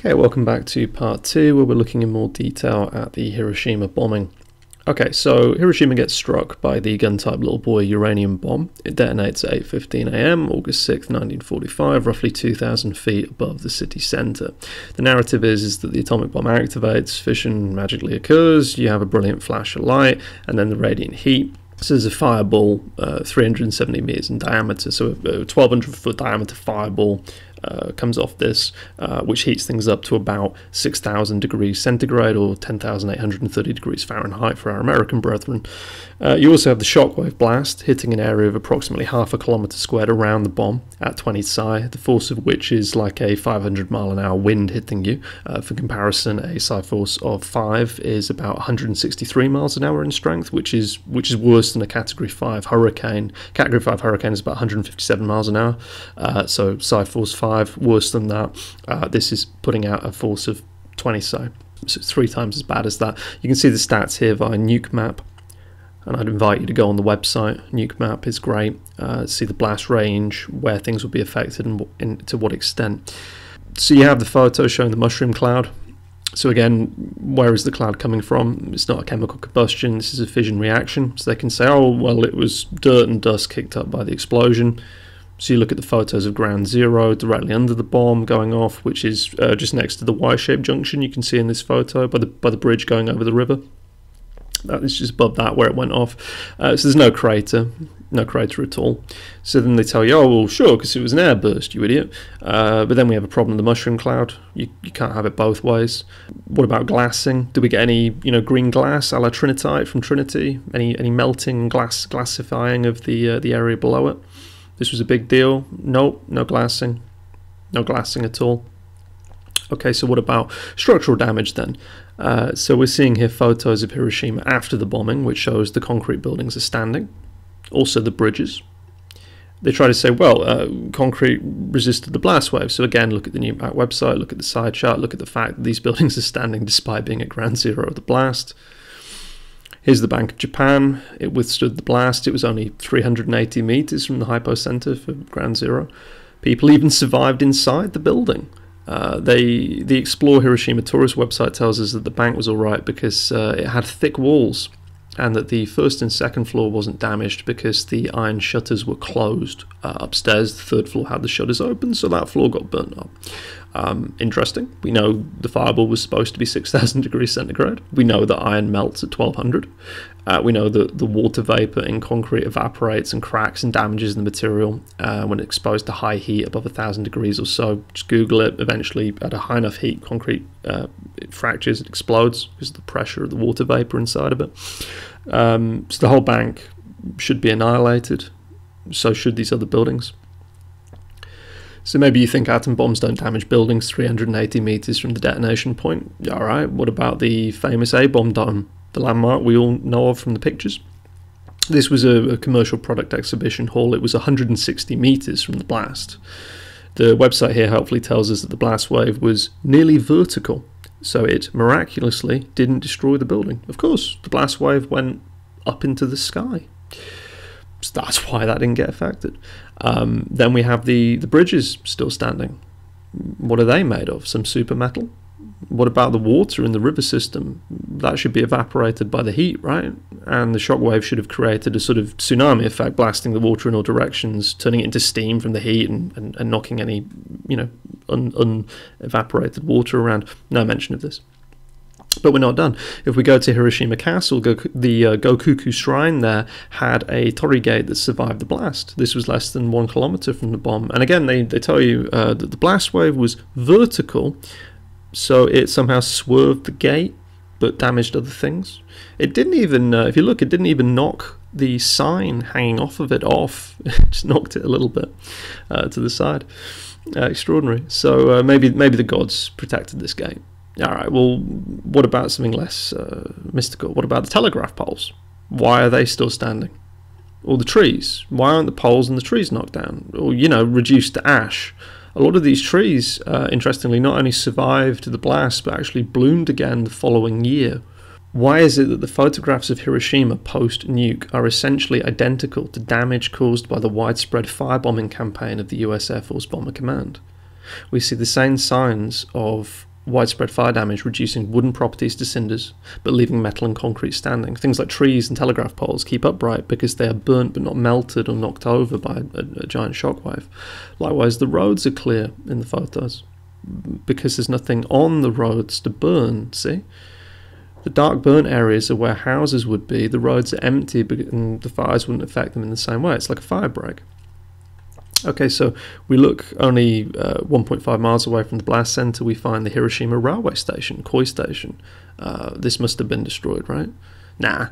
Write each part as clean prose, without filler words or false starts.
Okay, welcome back to part 2 where we're looking in more detail at the Hiroshima bombing. Okay, so Hiroshima gets struck by the gun-type little boy uranium bomb. It detonates at 8:15 AM, August 6th, 1945, roughly 2,000 feet above the city centre. The narrative is that the atomic bomb activates, fission magically occurs, you have a brilliant flash of light, and then the radiant heat. So there's a fireball 370 meters in diameter, so a 1,200 foot diameter fireball comes off this, which heats things up to about 6,000 degrees centigrade or 10,830 degrees Fahrenheit for our American brethren. You also have the shockwave blast hitting an area of approximately half a kilometre squared around the bomb at 20 psi, the force of which is like a 500-mile-an-hour wind hitting you. For comparison, a psi force of 5 is about 163 miles an hour in strength, which is worse than a Category 5 hurricane. Category 5 hurricane is about 157 miles an hour, so psi force 5 worse than that. This is putting out a force of 20 psi, so it's 3 times as bad as that. You can see the stats here via Nuke Map, and I'd invite you to go on the website. Nuke Map is great. See the blast range, where things will be affected, and to what extent. So you have the photo showing the mushroom cloud. So again, where is the cloud coming from? It's not a chemical combustion, this is a fission reaction. So they can say, oh, well, it was dirt and dust kicked up by the explosion. So you look at the photos of ground zero directly under the bomb going off, which is just next to the Y-shaped junction you can see in this photo by the bridge going over the river. That is just above that where it went off. So there's no crater at all. So then they tell you, oh, well, sure, because it was an airburst, you idiot. But then we have a problem with the mushroom cloud. You can't have it both ways. What about glassing? Do we get any, green glass a la Trinitite from Trinity? Any melting, glassifying of the area below it? This was a big deal. Nope, no glassing. No glassing at all. Okay, so what about structural damage then? So we're seeing here photos of Hiroshima after the bombing, which shows the concrete buildings are standing. Also the bridges. They try to say, well, concrete resisted the blast wave. So again, look at the Nuke Map website, look at the side chart, look at the fact that these buildings are standing despite being at ground zero of the blast. Here's the Bank of Japan. It withstood the blast. It was only 380 meters from the hypocenter for ground zero. People even survived inside the building. The Explore Hiroshima tourist website tells us that the bank was alright because it had thick walls, and that the first and second floor wasn't damaged because the iron shutters were closed. Upstairs, the third floor had the shutters open, so that floor got burnt up. Interesting. We know the fireball was supposed to be 6,000 degrees centigrade. We know that iron melts at 1,200. We know that the water vapor in concrete evaporates and cracks and damages the material when exposed to high heat above 1,000 degrees or so. Just Google it. Eventually, at a high enough heat, concrete it fractures, it explodes because of the pressure of the water vapor inside of it. So the whole bank should be annihilated. So should these other buildings. So maybe you think atom bombs don't damage buildings 380 meters from the detonation point. Alright, what about the famous A-bomb dome, the landmark we all know of from the pictures? This was a commercial product exhibition hall. It was 160 meters from the blast. The website here helpfully tells us that the blast wave was nearly vertical, so it miraculously didn't destroy the building. Of course, the blast wave went up into the sky. So that's why that didn't get affected. Then we have the bridges still standing. What are they made of? Some super metal? What about the water in the river system? That should be evaporated by the heat, right? And the shockwave should have created a sort of tsunami effect, blasting the water in all directions, turning it into steam from the heat and knocking any, unevaporated water around. No mention of this. But we're not done. If we go to Hiroshima Castle, the Gokuku Shrine there had a torii gate that survived the blast. This was less than 1 kilometer from the bomb. And again, they tell you that the blast wave was vertical, so it somehow swerved the gate, but damaged other things. It didn't even, if you look, it didn't even knock the sign hanging off of it off. It just knocked it a little bit to the side. Extraordinary. So maybe the gods protected this gate. Alright, well, what about something less mystical? What about the telegraph poles? Why are they still standing? Or the trees? Why aren't the poles and the trees knocked down? Or, reduced to ash? A lot of these trees, interestingly, not only survived the blast, but actually bloomed again the following year. Why is it that the photographs of Hiroshima post-nuke are essentially identical to damage caused by the widespread firebombing campaign of the US Air Force Bomber Command? We see the same signs of widespread fire damage, reducing wooden properties to cinders, but leaving metal and concrete standing. Things like trees and telegraph poles keep upright because they are burnt but not melted or knocked over by a giant shockwave. Likewise, the roads are clear in the photos because there's nothing on the roads to burn, see? The dark burnt areas are where houses would be. The roads are empty and the fires wouldn't affect them in the same way. It's like a fire break. Okay, so we look only 1.5 miles away from the blast centre. We find the Hiroshima railway station, Koi station. This must have been destroyed, right? Nah.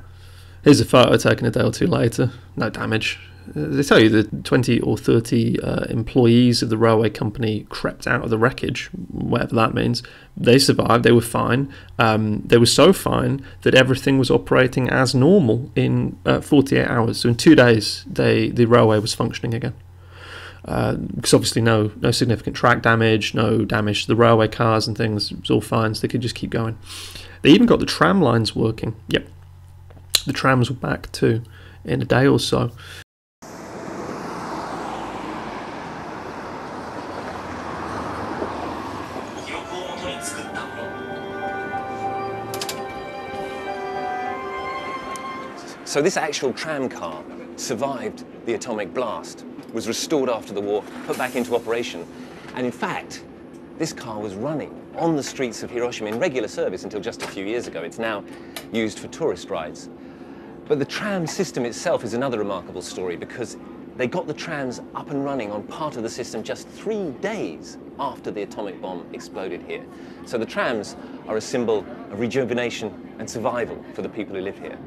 Here's a photo taken a day or two later. No damage. They tell you that 20 or 30 employees of the railway company crept out of the wreckage, whatever that means. They survived. They were fine. They were so fine that everything was operating as normal in 48 hours. So in 2 days, the railway was functioning again. Because obviously no significant track damage, no damage to the railway cars and things. It was all fine, so they could just keep going. They even got the tram lines working. Yep, the trams were back too in a day or so. So this actual tram car survived the atomic blast, was restored after the war, put back into operation. And in fact, this car was running on the streets of Hiroshima in regular service until just a few years ago. It's now used for tourist rides. But the tram system itself is another remarkable story because they got the trams up and running on part of the system just 3 days after the atomic bomb exploded here. So the trams are a symbol of rejuvenation and survival for the people who live here.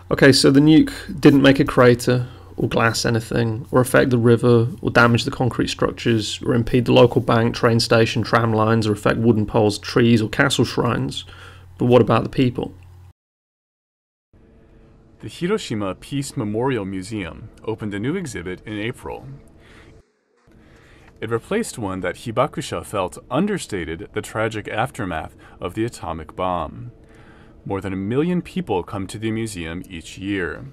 Okay, so the nuke didn't make a crater or glass anything, or affect the river, or damage the concrete structures, or impede the local bank, train station, tram lines, or affect wooden poles, trees, or castle shrines. But what about the people? The Hiroshima Peace Memorial Museum opened a new exhibit in April. It replaced one that Hibakusha felt understated the tragic aftermath of the atomic bomb. More than 1 million people come to the museum each year.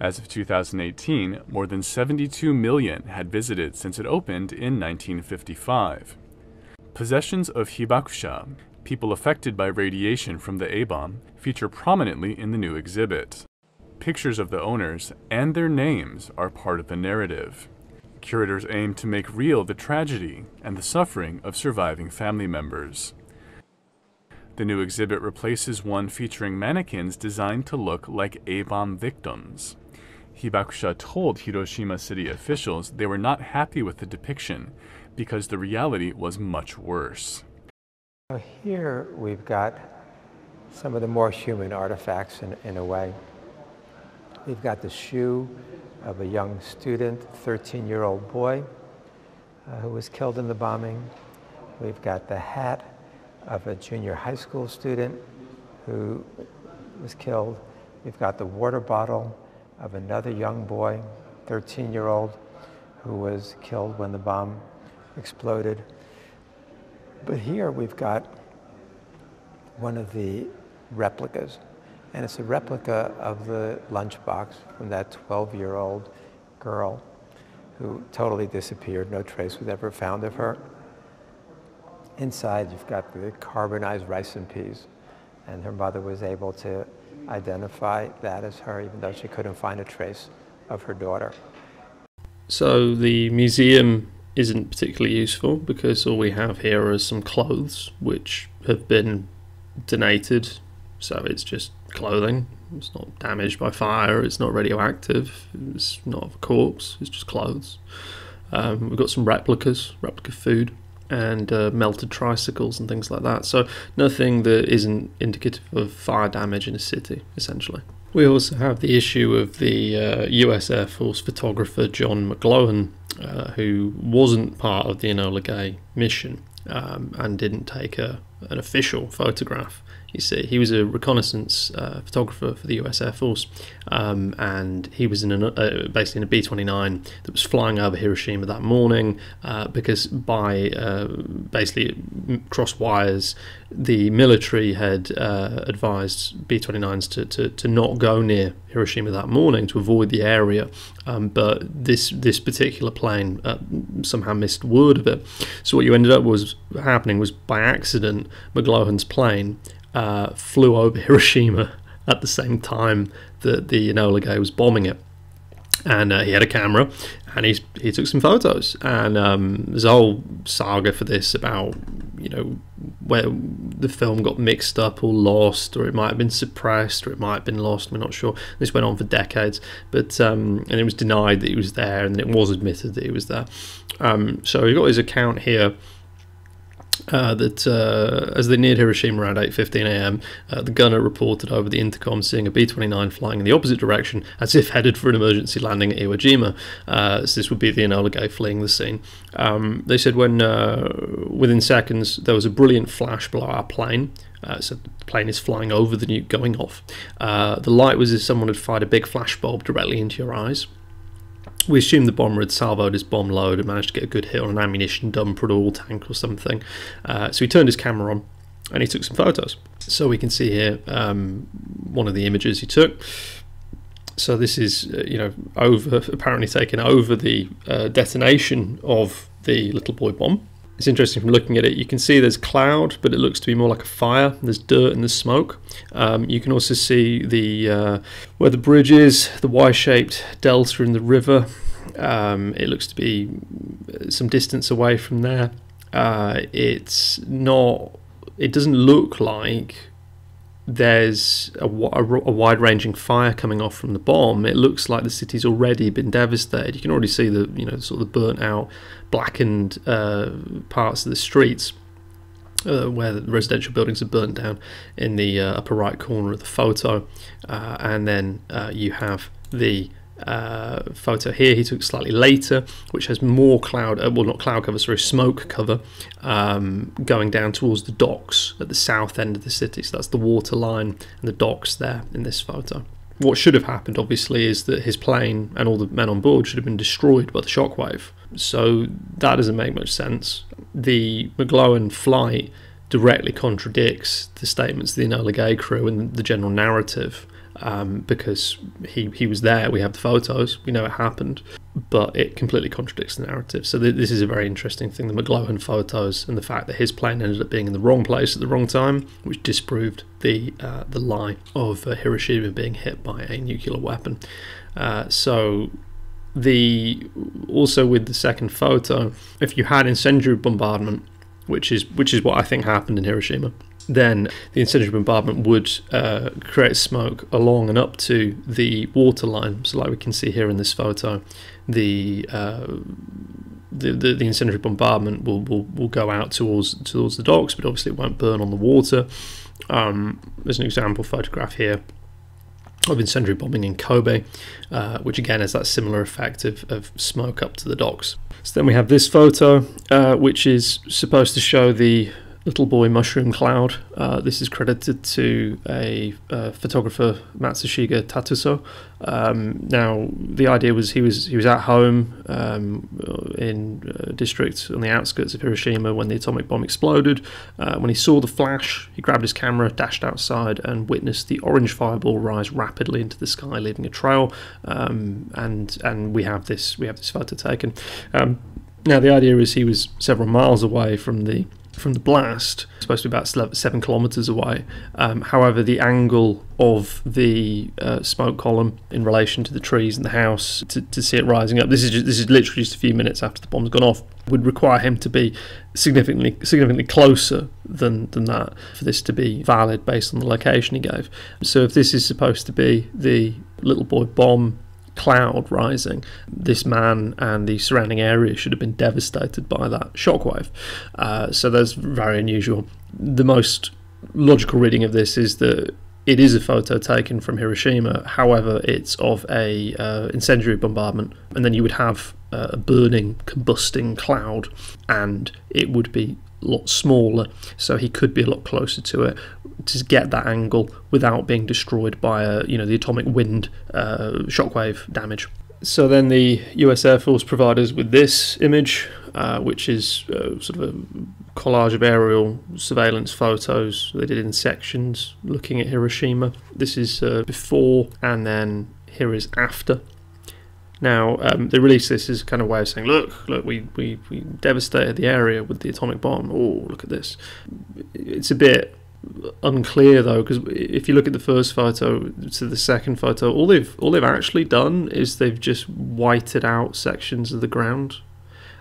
As of 2018, more than 72 million had visited since it opened in 1955. Possessions of Hibakusha, people affected by radiation from the A-bomb, feature prominently in the new exhibit. Pictures of the owners and their names are part of the narrative. Curators aim to make real the tragedy and the suffering of surviving family members. The new exhibit replaces one featuring mannequins designed to look like A-bomb victims. Hibakusha told Hiroshima city officials they were not happy with the depiction because the reality was much worse. Here we've got some of the more human artifacts in a way. We've got the shoe of a young student, 13-year-old boy, who was killed in the bombing. We've got the hat of a junior high school student who was killed. We've got the water bottle of another young boy, 13-year-old, who was killed when the bomb exploded. But here we've got one of the replicas, and it's a replica of the lunchbox from that 12-year-old girl who totally disappeared. No trace was ever found of her. Inside, you've got the carbonized rice and peas, and her mother was able to identify that as her, even though she couldn't find a trace of her daughter. So the museum isn't particularly useful because all we have here are some clothes which have been donated, so it's just clothing. It's not damaged by fire, it's not radioactive, it's not a corpse, it's just clothes. We've got some replica food, and melted tricycles and things like that. So nothing that isn't indicative of fire damage in a city, essentially. We also have the issue of the US Air Force photographer John McGlowan, who wasn't part of the Enola Gay mission and didn't take a an official photograph. You see, he was a reconnaissance photographer for the US Air Force, and he was in basically in a B-29 that was flying over Hiroshima that morning, because by basically cross wires, the military had advised B-29s to not go near Hiroshima that morning to avoid the area, but this particular plane somehow missed word of it. So what you ended up happening was, by accident, McLuhan's plane flew over Hiroshima at the same time that the Enola Gay was bombing it, and he had a camera, and he took some photos, and there's a whole saga for this about, you know, where the film got mixed up or lost, or it might have been suppressed, or it might have been lost. We're not sure. This went on for decades, but and it was denied that he was there, and then it was admitted that he was there. So he got his account here. That as they neared Hiroshima around 8:15 a.m, the gunner reported over the intercom seeing a B-29 flying in the opposite direction, as if headed for an emergency landing at Iwo Jima. So this would be the Enola Gay fleeing the scene. They said when within seconds there was a brilliant flash below our plane. So the plane is flying over the nuke going off. The light was as someone had fired a big flash bulb directly into your eyes. We assumed the bomber had salvoed his bomb load and managed to get a good hit on an ammunition dump or an oil tank or something. So he turned his camera on and he took some photos. So we can see here one of the images he took. So this is, apparently taken over the detonation of the Little Boy bomb. It's interesting from looking at it. You can see there's cloud, but it looks to be more like a fire. There's dirt and there's smoke. You can also see the where the bridge is, the Y-shaped delta in the river. It looks to be some distance away from there. It's not. It doesn't look like there's a wide-ranging fire coming off from the bomb. It looks like the city's already been devastated. You can already see the sort of the burnt-out, blackened parts of the streets where the residential buildings are burnt down in the upper right corner of the photo, and then you have the photo here he took slightly later, which has more cloud, well, not cloud cover, sorry, smoke cover, going down towards the docks at the south end of the city. So that's the water line and the docks there in this photo. What should have happened, obviously, is that his plane and all the men on board should have been destroyed by the shockwave. So that doesn't make much sense. The McLuhan flight directly contradicts the statements of the Enola Gay crew and the general narrative. Because he was there, we have the photos, we know it happened, but it completely contradicts the narrative. So this is a very interesting thing, the McLuhan photos and the fact that his plane ended up being in the wrong place at the wrong time, which disproved the lie of Hiroshima being hit by a nuclear weapon. Also with the second photo, if you had incendiary bombardment, which is what I think happened in Hiroshima, then the incendiary bombardment would create smoke along and up to the water line. So like we can see here in this photo, the incendiary bombardment will go out towards the docks, but obviously it won't burn on the water. There's an example photograph here of incendiary bombing in Kobe, which again has that similar effect of smoke up to the docks. So then we have this photo, which is supposed to show the Little Boy mushroom cloud. This is credited to a photographer, Matsushiga Tatuso. Now the idea was he was at home in a district on the outskirts of Hiroshima when the atomic bomb exploded. When he saw the flash, he grabbed his camera, dashed outside, and witnessed the orange fireball rise rapidly into the sky, leaving a trail. And we have this photo taken. Now the idea is he was several miles away from the blast, supposed to be about 7 kilometers away. However, the angle of the smoke column in relation to the trees and the house, to see it rising up, this is literally just a few minutes after the bomb's gone off, would require him to be significantly closer than that for this to be valid based on the location he gave. So if this is supposed to be the Little Boy bomb cloud rising, this man and the surrounding area should have been devastated by that shockwave. So that's very unusual. The most logical reading of this is that it is a photo taken from Hiroshima, however it's of a incendiary bombardment, and then you would have a burning, combusting cloud, and it would be lot smaller, so he could be a lot closer to it to get that angle without being destroyed by the atomic wind shockwave damage. So then the US Air Force provided us with this image, which is sort of a collage of aerial surveillance photos they did in sections looking at Hiroshima. This is before, and then here is after. Now, they released this as a kind of way of saying, look, we devastated the area with the atomic bomb. Oh, look at this. It's a bit unclear though, because if you look at the first photo to the second photo, all they've actually done is they've just whited out sections of the ground.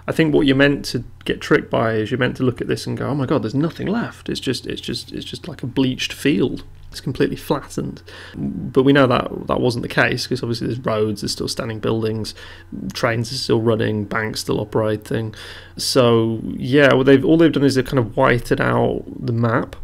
I think what you're meant to get tricked by is you're meant to look at this and go, oh my god, there's nothing left. It's just like a bleached field. It's completely flattened. But we know that wasn't the case, because obviously there's roads, there's still standing buildings, trains are still running, banks still operating. So yeah, all they've done is they've kind of whited out the map.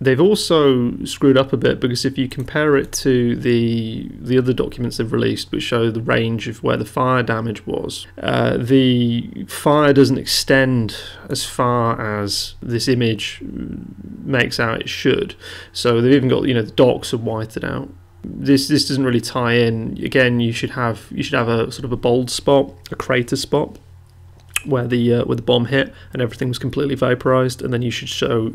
They've also screwed up a bit, because if you compare it to the other documents they've released, which show the range of where the fire damage was, the fire doesn't extend as far as this image makes out it should. So they've even got, the docks are whited out. This doesn't really tie in. Again, you should have a sort of a bold spot, a crater spot, where the bomb hit and everything was completely vaporized, and then you should show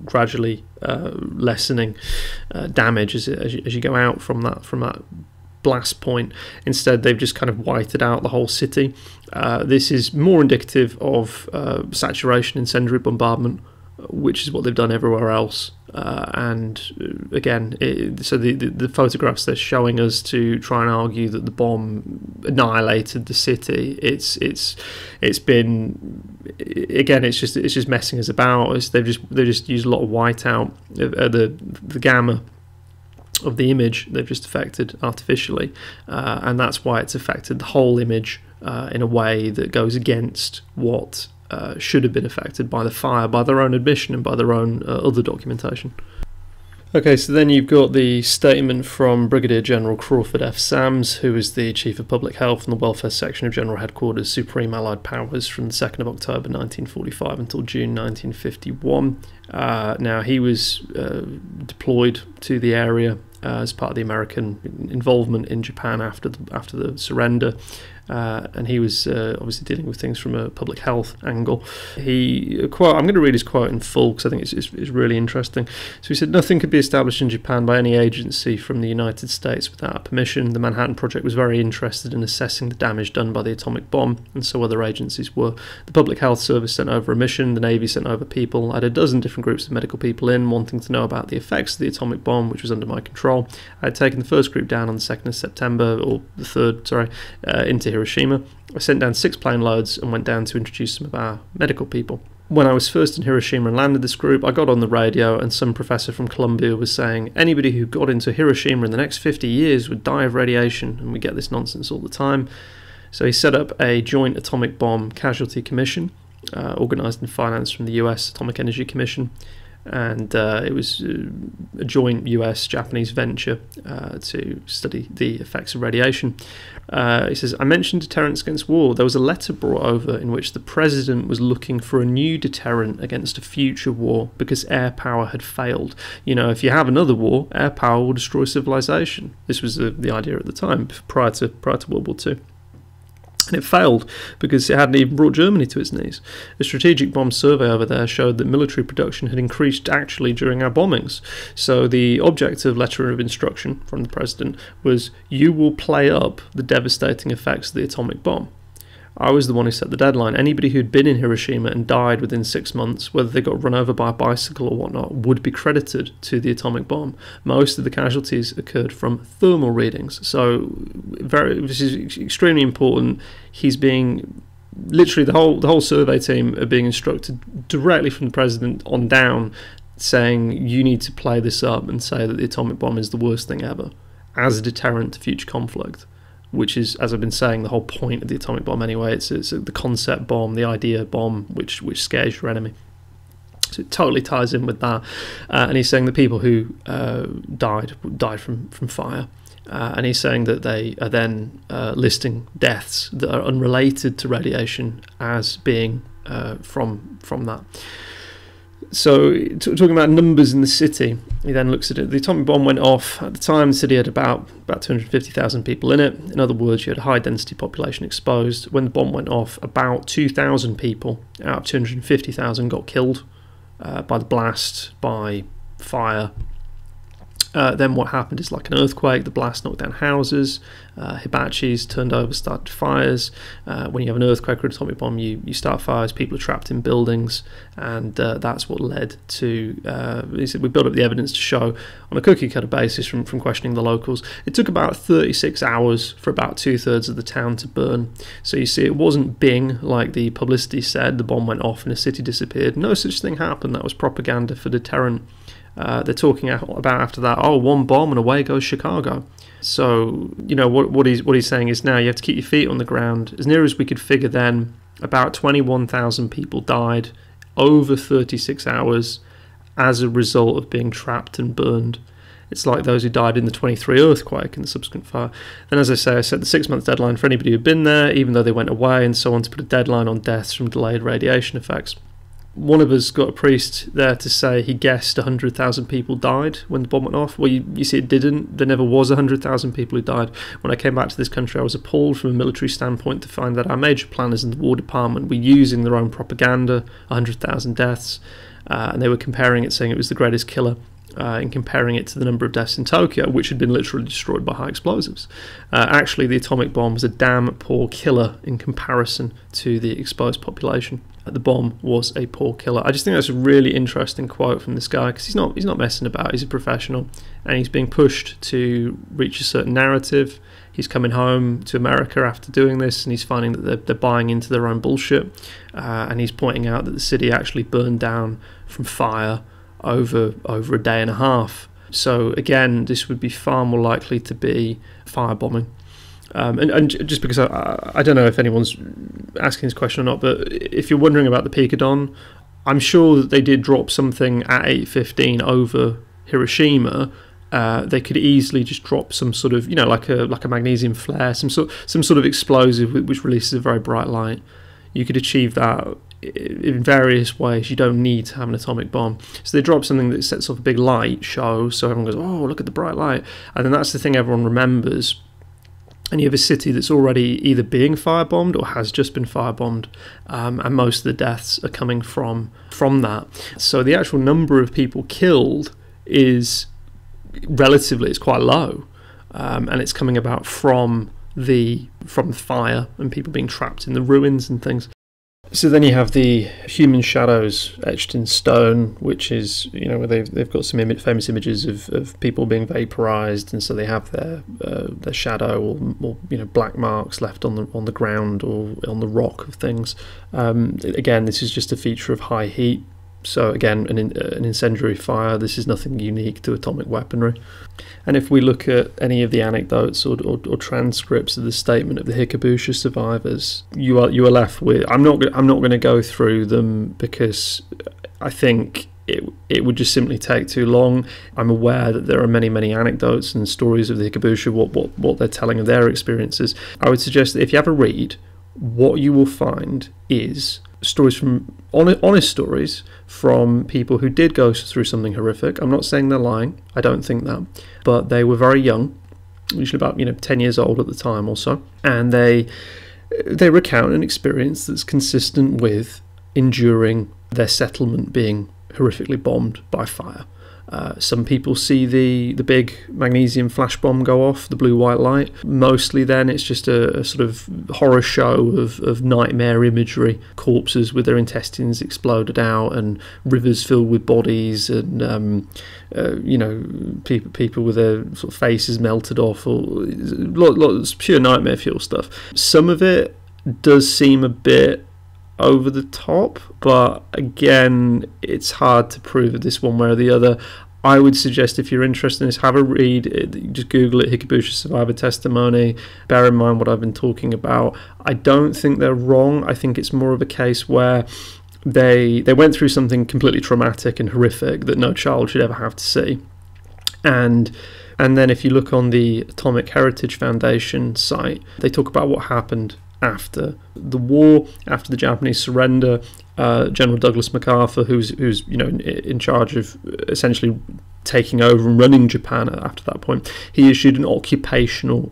gradually lessening damage as you go out from that blast point. Instead, they've just kind of whited out the whole city. This is more indicative of saturation incendiary bombardment, which is what they've done everywhere else. And again, so the photographs they're showing us to try and argue that the bomb annihilated the city, it's been, again, it's just messing us about. They just used a lot of whiteout, the gamma of the image they've just affected artificially, and that's why it's affected the whole image in a way that goes against what should have been affected by the fire, by their own admission and by their own other documentation. Okay, so then you've got the statement from Brigadier General Crawford F. Sams, who is the Chief of Public Health in the Welfare Section of General Headquarters, Supreme Allied Powers, from the 2nd of October 1945 until June 1951. Now, he was deployed to the area as part of the American involvement in Japan after the surrender. And he was obviously dealing with things from a public health angle. I'm going to read his quote in full because I think it's really interesting. So he said, "Nothing could be established in Japan by any agency from the United States without permission. The Manhattan Project was very interested in assessing the damage done by the atomic bomb, and so other agencies were. The Public Health Service sent over a mission, the Navy sent over people. I had a dozen different groups of medical people in, wanting to know about the effects of the atomic bomb, which was under my control. I had taken the first group down on the 2nd of September, or the 3rd, sorry, into Hiroshima. I sent down 6 plane loads and went down to introduce some of our medical people. When I was first in Hiroshima and landed this group, I got on the radio and some professor from Columbia was saying anybody who got into Hiroshima in the next 50 years would die of radiation, and we get this nonsense all the time. So he set up a joint atomic bomb casualty commission, organised and financed from the US Atomic Energy Commission, and it was a joint US-Japanese venture to study the effects of radiation. He says, I mentioned deterrence against war. There was a letter brought over in which the president was looking for a new deterrent against a future war because air power had failed. If you have another war, air power will destroy civilization. This was the idea at the time, prior to World War II. And it failed because it hadn't even brought Germany to its knees. A strategic bomb survey over there showed that military production had increased actually during our bombings. So the object of letter of instruction from the president was, you will play up the devastating effects of the atomic bomb. I was the one who set the deadline. Anybody who'd been in Hiroshima and died within 6 months, whether they got run over by a bicycle or whatnot, would be credited to the atomic bomb. Most of the casualties occurred from thermal readings. So this is extremely important. He's being, literally the whole survey team are being instructed directly from the president on down, saying you need to play this up and say that the atomic bomb is the worst thing ever as a deterrent to future conflict. Which is, as I've been saying, the whole point of the atomic bomb anyway. It's the concept bomb, the idea bomb, which scares your enemy. So it totally ties in with that. And he's saying the people who died from fire. And he's saying that they are then listing deaths that are unrelated to radiation as being from that. So, talking about numbers in the city, he then looks at it. The atomic bomb went off. At the time, the city had about 250,000 people in it. In other words, you had a high-density population exposed. When the bomb went off, about 2,000 people out of 250,000 got killed by the blast, by fire. Then what happened is like an earthquake. The blast knocked down houses. Hibachis turned over, started fires. When you have an earthquake or an atomic bomb, you start fires. People are trapped in buildings, and that's what led to. He said we built up the evidence to show on a cookie cutter basis from questioning the locals. It took about 36 hours for about 2/3 of the town to burn. So you see, it wasn't Bing like the publicity said. The bomb went off and a city disappeared. No such thing happened. That was propaganda for deterrent. They're talking about after that, oh, one bomb and away goes Chicago. So, you know, what he's saying is now you have to keep your feet on the ground. As near as we could figure then, about 21,000 people died over 36 hours as a result of being trapped and burned. It's like those who died in the 23 earthquake and the subsequent fire. And as I say, I set the 6-month deadline for anybody who'd been there, even though they went away, and so on, to put a deadline on deaths from delayed radiation effects. One of us got a priest there to say he guessed 100,000 people died when the bomb went off. Well, you see, it didn't. There never was 100,000 people who died. When I came back to this country, I was appalled from a military standpoint to find that our major planners in the War Department were using their own propaganda, 100,000 deaths, and they were comparing it, saying it was the greatest killer, and comparing it to the number of deaths in Tokyo, which had been literally destroyed by high explosives. Actually, the atomic bomb was a damn poor killer in comparison to the exposed population. The bomb was a poor killer. I just think that's a really interesting quote from this guy, because he's not messing about. He's a professional, and he's being pushed to reach a certain narrative. He's coming home to America after doing this, and he's finding that they're buying into their own bullshit, and he's pointing out that the city actually burned down from fire over a day and a half. So again, this would be far more likely to be firebombing. And just because I don't know if anyone's asking this question or not, but if you're wondering about the Picadon, I'm sure that they did drop something at 8:15 over Hiroshima. They could easily just drop some sort of, you know, like a magnesium flare, some sort of explosive which releases a very bright light. You could achieve that in various ways. You don't need to have an atomic bomb. So they drop something that sets off a big light show, so everyone goes, oh, look at the bright light, and then that's the thing everyone remembers. And you have a city that's already either being firebombed or has just been firebombed, and most of the deaths are coming from that. So the actual number of people killed is relatively, it's quite low, and it's coming about from the fire and people being trapped in the ruins and things. So then you have the human shadows etched in stone, which is, you know, where they've got some famous images of people being vaporized, and so they have their shadow or you know, black marks left on the ground or on the rock of things. Again, this is just a feature of high heat. So again, an incendiary fire. This is nothing unique to atomic weaponry. And if we look at any of the anecdotes or transcripts of the statement of the Hiroshima survivors, you are left with. I'm not going to go through them because I think it would just simply take too long. I'm aware that there are many anecdotes and stories of the Hiroshima, what they're telling of their experiences. I would suggest that if you have a read, what you will find is stories from honest stories from people who did go through something horrific. I'm not saying they're lying, I don't think that, but they were very young, usually about 10 years old at the time or so, and they recount an experience that's consistent with enduring their settlement being horrifically bombed by fire. Some people see the big magnesium flash bomb go off, the blue-white light. Mostly then it's just a sort of horror show of nightmare imagery, corpses with their intestines exploded out and rivers filled with bodies and, people with their sort of faces melted off, or lots pure nightmare fuel stuff. Some of it does seem a bit over the top, but again, it's hard to prove it this one way or the other. I would suggest, if you're interested in this, have a read. Just Google it, Hiroshima survivor testimony. Bear in mind what I've been talking about. I don't think they're wrong. I think it's more of a case where they went through something completely traumatic and horrific that no child should ever have to see. And then if you look on the Atomic Heritage Foundation site, they talk about what happened after the war, after the Japanese surrender. General Douglas MacArthur, who's in charge of essentially taking over and running Japan after that point, he issued an occupation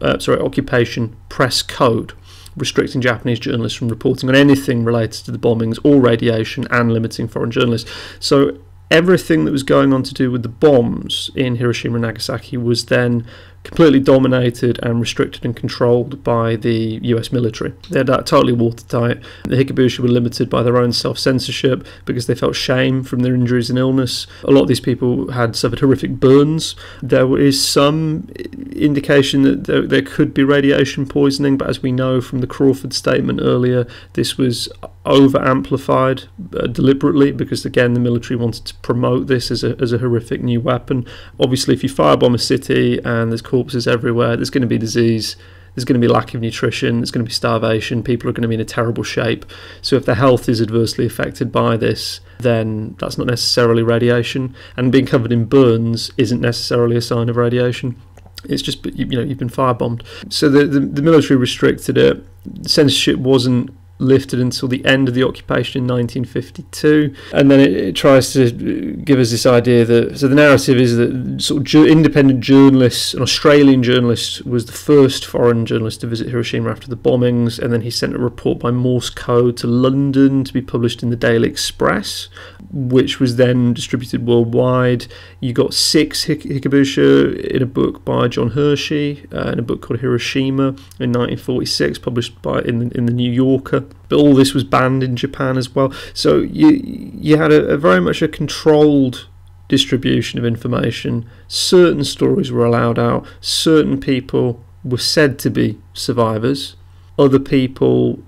press code restricting Japanese journalists from reporting on anything related to the bombings or radiation, and limiting foreign journalists. So everything that was going on to do with the bombs in Hiroshima and Nagasaki was then completely dominated and restricted and controlled by the US military. They're totally watertight. The Hikabushi were limited by their own self-censorship because they felt shame from their injuries and illness. A lot of these people had suffered horrific burns. There is some indication that there could be radiation poisoning, but as we know from the Crawford statement earlier, this was over-amplified deliberately because, again, the military wanted to promote this as a horrific new weapon. Obviously, if you firebomb a city and there's corpses everywhere, there's going to be disease, there's going to be lack of nutrition, there's going to be starvation, people are going to be in a terrible shape. So if their health is adversely affected by this, then that's not necessarily radiation, and being covered in burns isn't necessarily a sign of radiation. It's just, you've been firebombed. So the military restricted it. Censorship wasn't lifted until the end of the occupation in 1952, and then it tries to give us this idea that, so the narrative is that sort of independent journalists, an Australian journalist was the first foreign journalist to visit Hiroshima after the bombings, and then he sent a report by Morse code to London to be published in the Daily Express, which was then distributed worldwide. You got 6 Hikabushi in a book by John Hershey, in a book called Hiroshima in 1946, published in the New Yorker. But all this was banned in Japan as well. So you had a very much a controlled distribution of information. Certain stories were allowed out. Certain people were said to be survivors. Other people,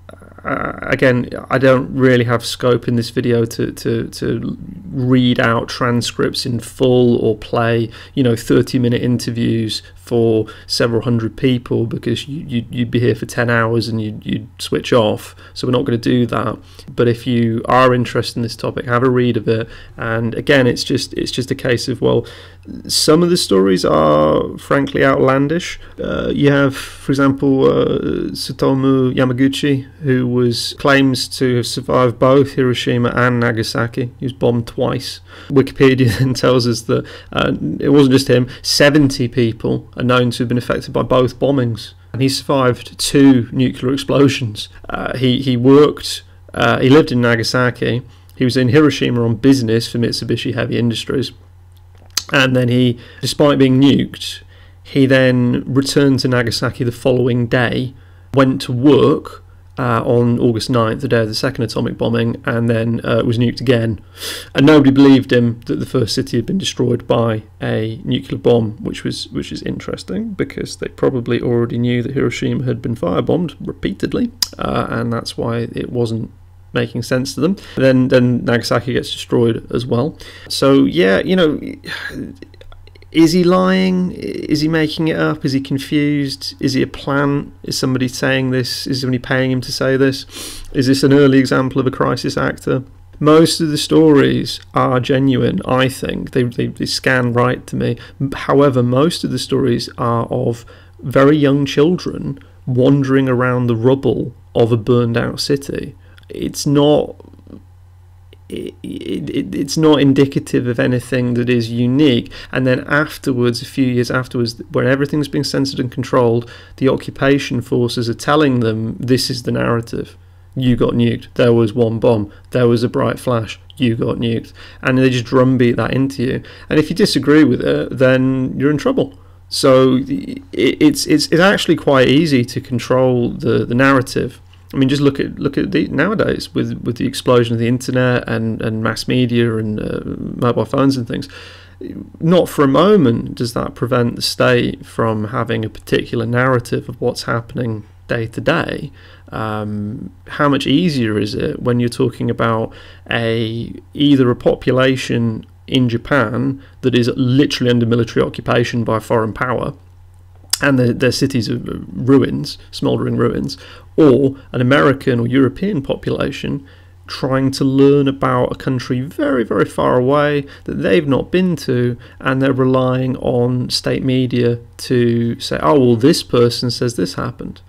again, I don't really have scope in this video to read out transcripts in full or play 30-minute interviews for several hundred people, because you'd be here for 10 hours and you'd switch off. So we're not going to do that. But if you are interested in this topic, have a read of it. And again, it's just a case of, well, some of the stories are frankly outlandish. You have, for example, Tsutomu Yamaguchi, who claims to have survived both Hiroshima and Nagasaki. He was bombed twice. Wikipedia then tells us that it wasn't just him. 70 people are known to have been affected by both bombings, and he survived 2 nuclear explosions. He lived in Nagasaki. He was in Hiroshima on business for Mitsubishi Heavy Industries, and then despite being nuked, he then returned to Nagasaki the following day, went to work on August 9th, the day of the second atomic bombing, and then was nuked again. And nobody believed him that the first city had been destroyed by a nuclear bomb, which is interesting, because they probably already knew that Hiroshima had been firebombed repeatedly, and that's why it wasn't making sense to them. Then Nagasaki gets destroyed as well. So yeah, is he lying? Is he making it up? Is he confused? Is he a plant? Is somebody saying this? Is somebody paying him to say this? Is this an early example of a crisis actor? Most of the stories are genuine, I think. They scan right to me. However, most of the stories are of very young children wandering around the rubble of a burned out city. It's not indicative of anything that is unique. And then afterwards, a few years afterwards, when everything's being censored and controlled, the occupation forces are telling them, this is the narrative. You got nuked. There was one bomb. There was a bright flash. You got nuked. And they just drumbeat that into you. And if you disagree with it, then you're in trouble. So it's actually quite easy to control the narrative. I mean, just look at nowadays with the explosion of the internet and mass media and mobile phones and things. Not for a moment does that prevent the state from having a particular narrative of what's happening day to day. How much easier is it when you're talking about either a population in Japan that is literally under military occupation by a foreign power, and their cities are ruins, smouldering ruins, or an American or European population trying to learn about a country very, very far away that they've not been to, and they're relying on state media to say, oh, well, this person says this happened.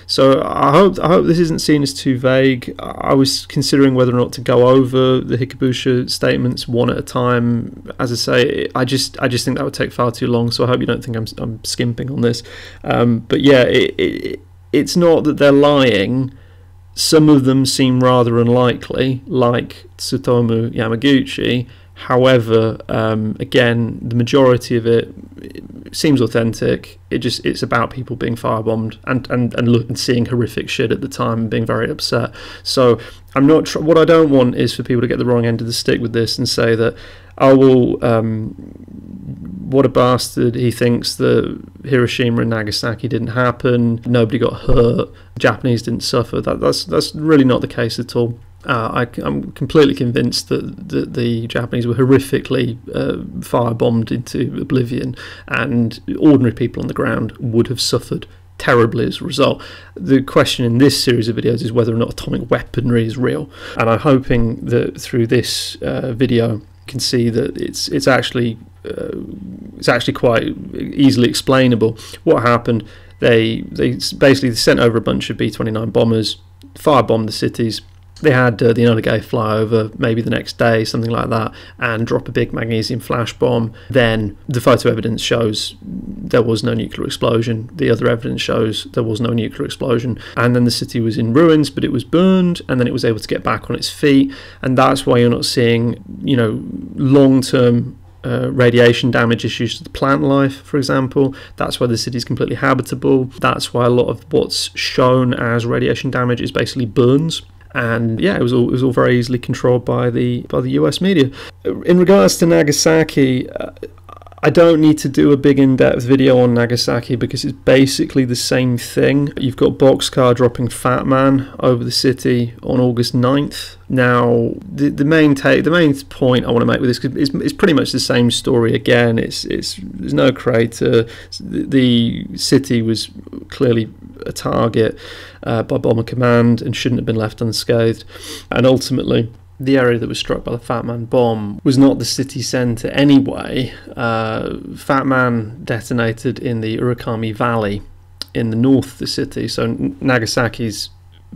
So I hope this isn't seen as too vague. I was considering whether or not to go over the Hikibusha statements one at a time. As I say, I just think that would take far too long. So I hope you don't think I'm skimping on this. But yeah, it's not that they're lying. Some of them seem rather unlikely, like Tsutomu Yamaguchi. However, again, the majority of it seems authentic. It's about people being firebombed and seeing horrific shit at the time and being very upset. So I'm not. What I don't want is for people to get the wrong end of the stick with this and say that, oh well, what a bastard. He thinks that Hiroshima and Nagasaki didn't happen. Nobody got hurt. Japanese didn't suffer. That's really not the case at all. I'm completely convinced that the Japanese were horrifically firebombed into oblivion, and ordinary people on the ground would have suffered terribly as a result. The question in this series of videos is whether or not atomic weaponry is real, and I'm hoping that through this video you can see that it's actually quite easily explainable. What happened? They basically sent over a bunch of B-29 bombers, firebombed the cities. They had the Enola Gay fly over maybe the next day, something like that, and drop a big magnesium flash bomb. Then the photo evidence shows there was no nuclear explosion. The other evidence shows there was no nuclear explosion. And then the city was in ruins, but it was burned, and then it was able to get back on its feet. And that's why you're not seeing, long-term radiation damage issues to the plant life, for example. That's why the city is completely habitable. That's why a lot of what's shown as radiation damage is basically burns. And yeah, it was all very easily controlled by the US media. In regards to Nagasaki, I don't need to do a big in-depth video on Nagasaki because it's basically the same thing. You've got Boxcar dropping Fat Man over the city on August 9th. Now, the main point I want to make with this is pretty much the same story again. There's no crater. The city was clearly a target by Bomber Command and shouldn't have been left unscathed. And ultimately, the area that was struck by the Fat Man bomb was not the city centre anyway. Fat Man detonated in the Urakami Valley in the north of the city. So Nagasaki's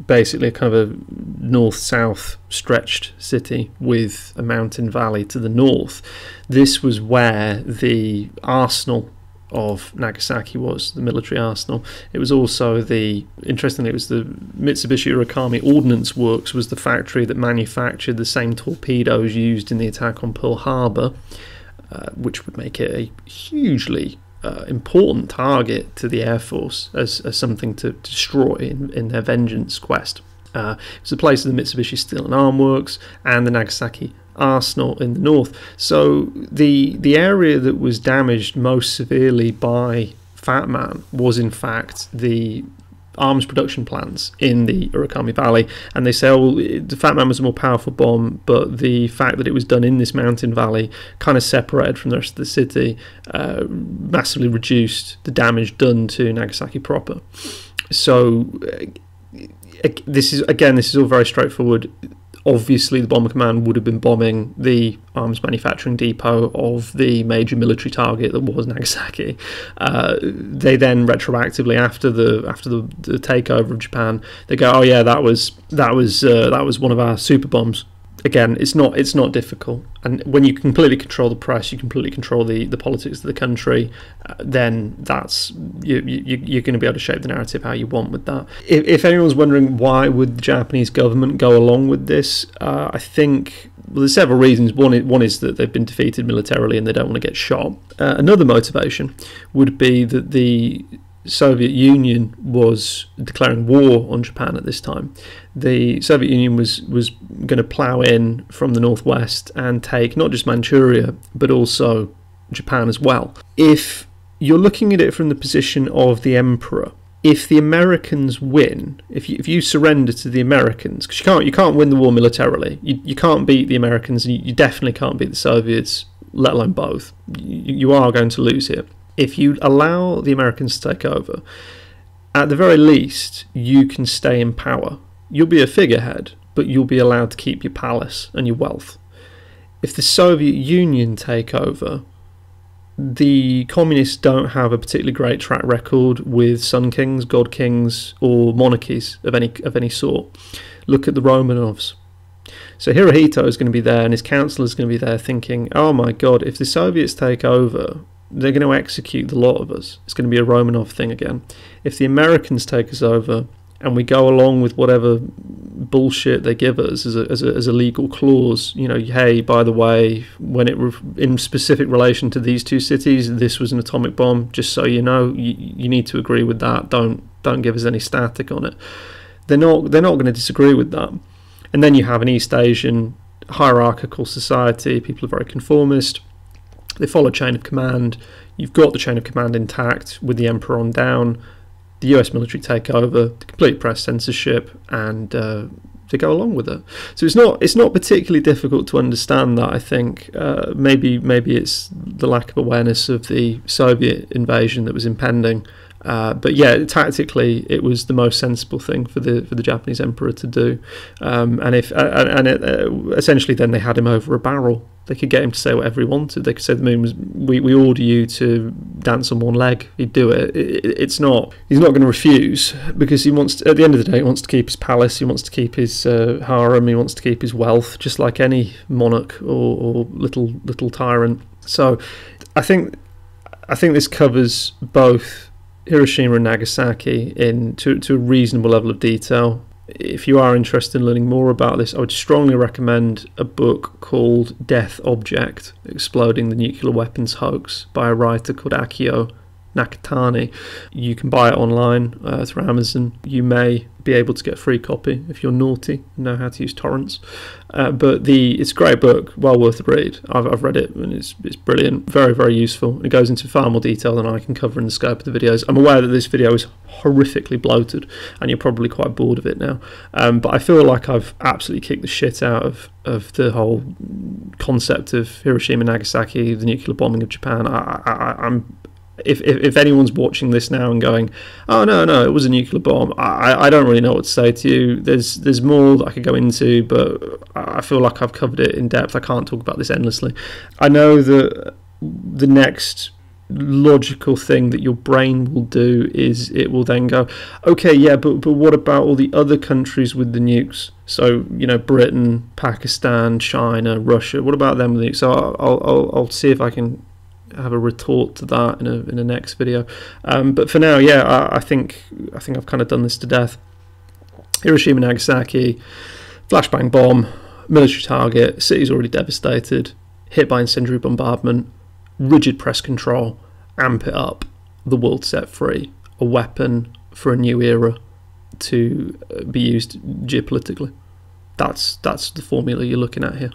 basically a kind of a north-south stretched city with a mountain valley to the north. This was where the arsenal of Nagasaki was, the military arsenal. It was also interestingly, it was the Mitsubishi Urakami Ordnance Works was the factory that manufactured the same torpedoes used in the attack on Pearl Harbor, which would make it a hugely important target to the Air Force as something to destroy in their vengeance quest. It was the place of the Mitsubishi Steel and Arm Works and the Nagasaki Arsenal in the north. So the area that was damaged most severely by Fat Man was in fact the arms production plants in the Urakami Valley, and they say, oh, well, the Fat Man was a more powerful bomb, but the fact that it was done in this mountain valley kind of separated from the rest of the city massively reduced the damage done to Nagasaki proper. So this is all very straightforward. Obviously, the Bomber Command would have been bombing the arms manufacturing depot of the major military target that was Nagasaki. They then retroactively, after the takeover of Japan, they go, "Oh yeah, that was one of our super bombs." Again, it's not difficult, and when you completely control the press, you completely control the politics of the country, then that's you're going to be able to shape the narrative how you want with that. If anyone's wondering why would the Japanese government go along with this, I think there's several reasons. One is that they've been defeated militarily and they don't want to get shot. Another motivation would be that the Soviet Union was declaring war on Japan at this time. The Soviet Union was going to plough in from the northwest and take not just Manchuria but also Japan as well. If you're looking at it from the position of the emperor, if the Americans win, if you surrender to the Americans, because you can't win the war militarily, you can't beat the Americans, and you definitely can't beat the Soviets, let alone both. You are going to lose here. If you allow the Americans to take over, at the very least, you can stay in power. You'll be a figurehead, but you'll be allowed to keep your palace and your wealth. If the Soviet Union take over, the communists don't have a particularly great track record with sun kings, god kings, or monarchies of any sort. Look at the Romanovs. So Hirohito is going to be there, and his council is going to be there thinking, oh my god, if the Soviets take over, they're going to execute the lot of us. It's going to be a Romanov thing again. If the Americans take us over, and we go along with whatever bullshit they give us as a legal clause, you know, hey, by the way, when in specific relation to these two cities, this was an atomic bomb. Just so you know, you need to agree with that. Don't give us any static on it. They're not going to disagree with that. And then you have an East Asian hierarchical society. People are very conformist. They follow chain of command. You've got the chain of command intact with the emperor on down. The US military take over, the complete press censorship, and they go along with it. So it's not particularly difficult to understand that. I think maybe it's the lack of awareness of the Soviet invasion that was impending. But yeah, tactically, it was the most sensible thing for the Japanese emperor to do. Essentially, then they had him over a barrel. They could get him to say whatever he wanted. They could say the moon was, we order you to dance on one leg. He'd do it. He's not going to refuse, because he wants to, at the end of the day, he wants to keep his palace, he wants to keep his harem, he wants to keep his wealth, just like any monarch or little tyrant. So I think this covers both Hiroshima and Nagasaki to a reasonable level of detail. If you are interested in learning more about this, I would strongly recommend a book called Death Object, Exploding the Nuclear Weapons Hoax, by a writer called Akio Nakatani. You can buy it online through Amazon. You may be able to get a free copy if you're naughty and know how to use torrents. But it's a great book, well worth the read. I've read it, and it's brilliant, very, very useful. It goes into far more detail than I can cover in the scope of the videos. I'm aware that this video is horrifically bloated, and you're probably quite bored of it now. But I feel like I've absolutely kicked the shit out of the whole concept of Hiroshima, Nagasaki, the nuclear bombing of Japan. I'm If anyone's watching this now and going, oh no, it was a nuclear bomb, I don't really know what to say to you. There's more that I could go into, but I feel like I've covered it in depth. I can't talk about this endlessly. I know that the next logical thing that your brain will do is it will then go, okay, yeah, but what about all the other countries with the nukes? So, you know, Britain, Pakistan, China, Russia, what about them with the nukes? So I'll see if I can have a retort to that in a next video, but for now, yeah, I think I've kind of done this to death. Hiroshima, Nagasaki, flashbang bomb, military target, city's already devastated, hit by incendiary bombardment, rigid press control, amp it up, the world set free, a weapon for a new era to be used geopolitically. That's the formula you're looking at here.